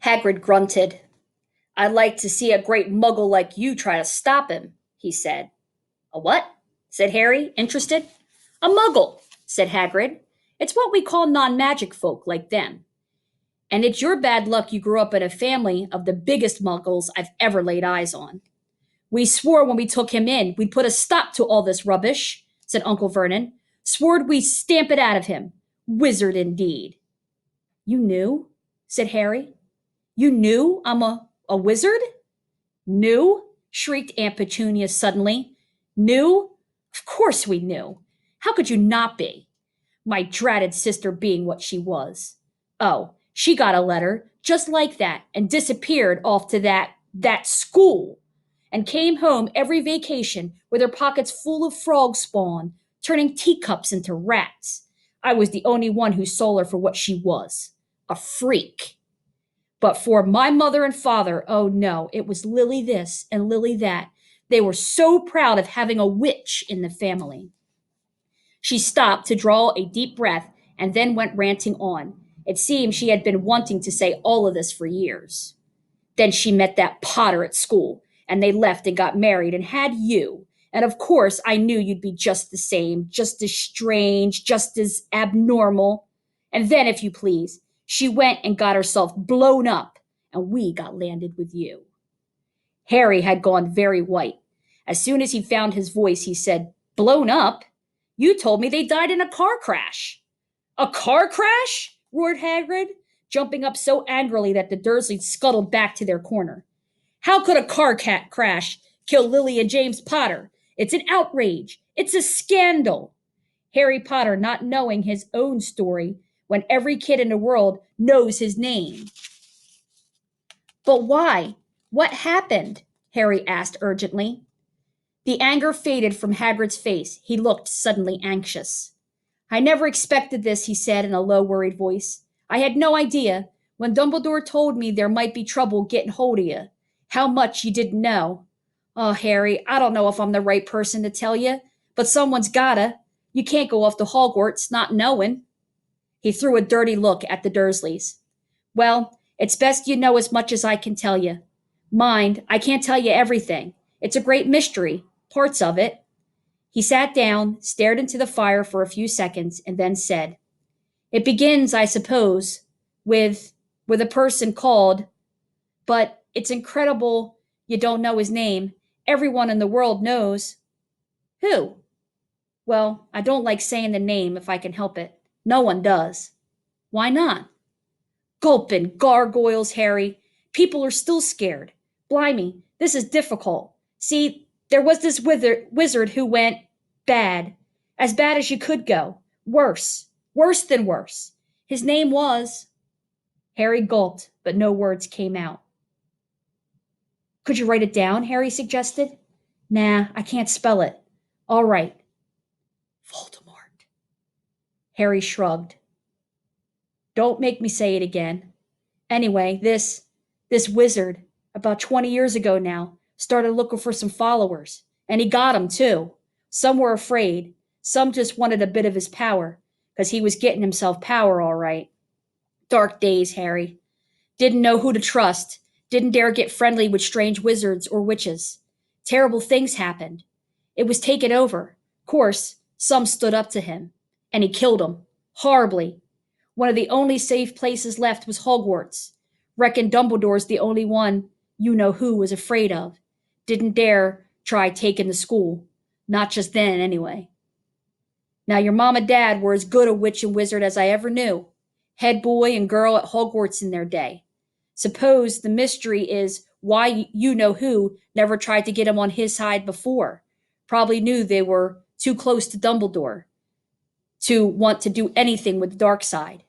Hagrid grunted. "I'd like to see a great muggle like you try to stop him," he said. "A what?" said Harry, interested. "A muggle," said Hagrid. "It's what we call non-magic folk like them. And it's your bad luck you grew up in a family of the biggest muggles I've ever laid eyes on. We swore when we took him in we'd put a stop to all this rubbish," said Uncle Vernon. "Swored we'd stamp it out of him. Wizard indeed." "You knew?" said Harry. "You knew I'm a wizard?" "Knew?" shrieked Aunt Petunia suddenly. "Knew? Of course we knew. How could you not be? My dratted sister being what she was. Oh, she got a letter just like that and disappeared off to that school and came home every vacation with her pockets full of frog spawn, turning teacups into rats. I was the only one who saw her for what she was, a freak. But for my mother and father, oh no, it was Lily this and Lily that. They were so proud of having a witch in the family." She stopped to draw a deep breath and then went ranting on. It seemed she had been wanting to say all of this for years. "Then she met that Potter at school, and they left and got married and had you. And of course, I knew you'd be just the same, just as strange, just as abnormal. And then, if you please, she went and got herself blown up, and we got landed with you." Harry had gone very white. As soon as he found his voice, he said, "Blown up? You told me they died in a car crash." "A car crash?" roared Hagrid, jumping up so angrily that the Dursleys scuttled back to their corner. "How could a crash kill Lily and James Potter? It's an outrage. It's a scandal. Harry Potter not knowing his own story when every kid in the world knows his name." "But why? What happened?" Harry asked urgently. The anger faded from Hagrid's face. He looked suddenly anxious. "I never expected this," he said in a low, worried voice. "I had no idea, when Dumbledore told me there might be trouble getting hold of you, how much you didn't know. Oh, Harry, I don't know if I'm the right person to tell you, but someone's gotta. You can't go off to Hogwarts not knowing." He threw a dirty look at the Dursleys. "Well, it's best you know as much as I can tell you. Mind, I can't tell you everything. It's a great mystery, parts of it." He sat down, stared into the fire for a few seconds, and then said, "It begins, I suppose, with a person called, but it's incredible you don't know his name. Everyone in the world knows." "Who?" "Well, I don't like saying the name if I can help it. No one does." "Why not?" "Gulpin' gargoyles, Harry. People are still scared. Blimey, this is difficult. See, there was this wizard who went as bad as you could go. Worse than worse. His name was—" Harry gulped, but no words came out. "Could you write it down?" Harry suggested. "Nah, I can't spell it." "All right." "Voldemort." Harry shrugged. "Don't make me say it again. Anyway, this wizard, about 20 years ago now, started looking for some followers. And he got 'em, too. Some were afraid. Some just wanted a bit of his power, 'cause he was getting himself power all right. Dark days, Harry. Didn't know who to trust. Didn't dare get friendly with strange wizards or witches. Terrible things happened. It was taken over. Course, some stood up to him. And he killed 'em. Horribly. One of the only safe places left was Hogwarts. Reckon Dumbledore's the only one you know who was afraid of. Didn't dare try taking the school. Not just then, anyway. Now, your mom and dad were as good a witch and wizard as I ever knew. Head boy and girl at Hogwarts in their day. Suppose the mystery is why you know who never tried to get him on his side before. Probably knew they were too close to Dumbledore to want to do anything with the dark side.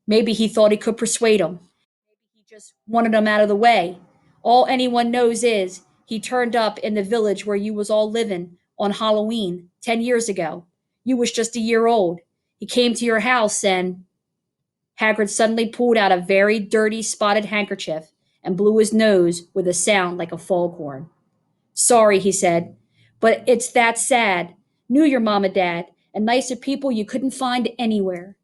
Maybe he thought he could persuade him. Maybe he just wanted him out of the way. All anyone knows is he turned up in the village where you was all living on Halloween 10 years ago. You was just a year old. He came to your house and—" Hagrid suddenly pulled out a very dirty spotted handkerchief and blew his nose with a sound like a foghorn. "Sorry," he said, "but it's that sad. Knew your mom and dad, and nicer people you couldn't find anywhere.